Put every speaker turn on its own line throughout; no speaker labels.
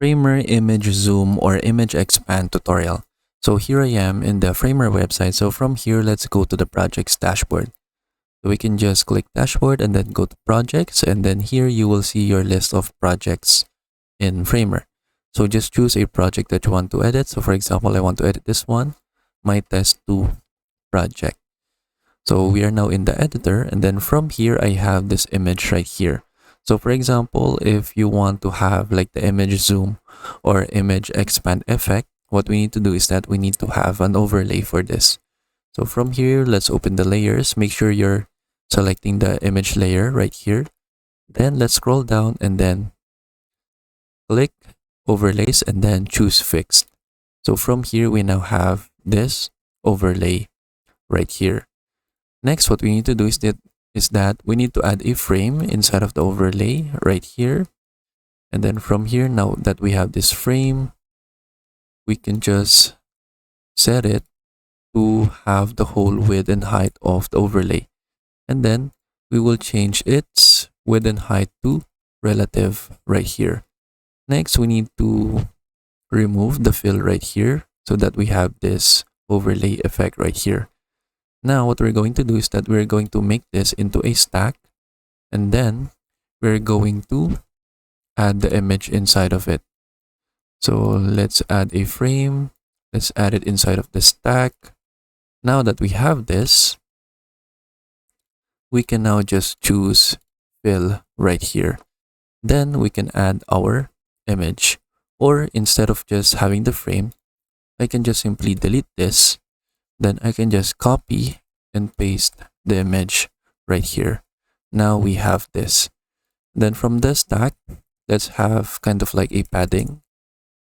Framer image zoom or image expand tutorial. So here I am in the Framer website. So from here, let's go to the projects dashboard. So we can just click dashboard and then go to projects, and then here you will see your list of projects in Framer. So just choose a project that you want to edit. So for example, I want to edit this one, my test2 project. So we are now in the editor, and then from here I have this image right here. So for example, if you want to have like the image zoom or image expand effect, what we need to do is that we need to have an overlay for this. So from here, let's open the layers. Make sure you're selecting the image layer right here. Then let's scroll down and then click overlays and then choose fixed. So from here, we now have this overlay right here. Next, what we need to do is that we need to add a frame inside of the overlay right here. And then from here, now that we have this frame, we can just set it to have the whole width and height of the overlay. And then we will change its width and height to relative right here. Next, we need to remove the fill right here so that we have this overlay effect right here. Now, what we're going to do is that we're going to make this into a stack, and then we're going to add the image inside of it. So let's add a frame. Let's add it inside of the stack. Now that we have this, we can now just choose fill right here. Then we can add our image. Or instead of just having the frame, I can just simply delete this. Then I can just copy and paste the image right here. Now we have this. Then from the stack, let's have kind of like a padding.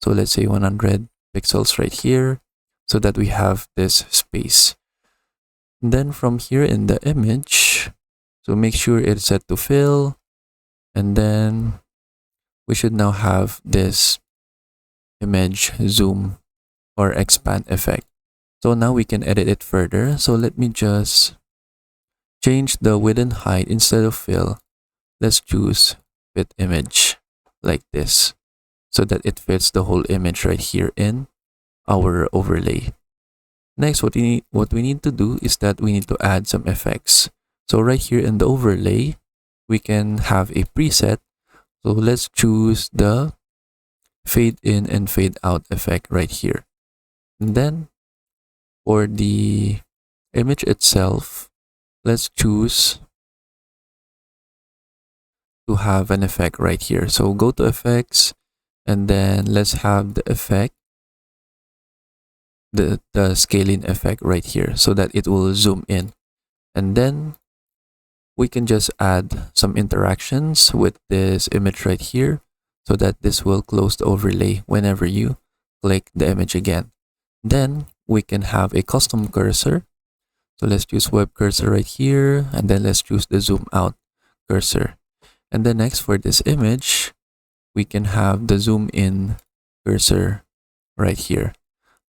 So let's say 100 pixels right here so that we have this space. Then from here in the image, so make sure it's set to fill. And then we should now have this image zoom or expand effect. So now we can edit it further. So let me just change the width and height. Instead of fill, let's choose fit image like this so that it fits the whole image right here in our overlay. Next, what we need to do is that we need to add some effects. So right here in the overlay, we can have a preset. So let's choose the fade in and fade out effect right here. And then for the image itself, let's choose to have an effect right here. So go to effects, and then let's have the effect, the scaling effect right here so that it will zoom in. And then we can just add some interactions with this image right here so that this will close the overlay whenever you click the image again. Then we can have a custom cursor. So let's choose web cursor right here, and then let's choose the zoom out cursor. And then next for this image, we can have the zoom in cursor right here.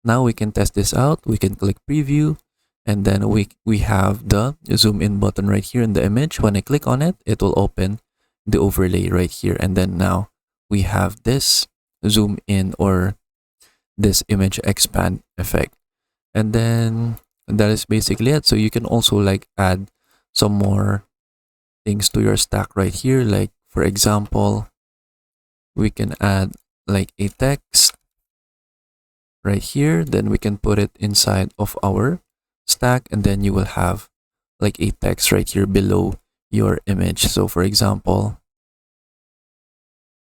Now we can test this out. We can click preview, and then we have the zoom in button right here in the image. When I click on it, it will open the overlay right here. And then now we have this zoom in or this image expand effect. And then that is basically it. So you can also like add some more things to your stack right here. Like for example, we can add like a text right here. Then we can put it inside of our stack, and then you will have like a text right here below your image. So for example,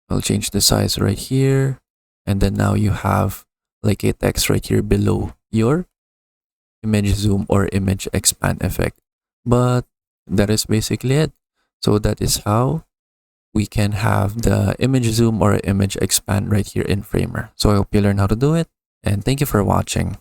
I'll change the size right here, and then now you have like a text right here below your image zoom or image expand effect. But that is basically it. So that is how we can have the image zoom or image expand right here in Framer. So I hope you learn how to do it, and thank you for watching.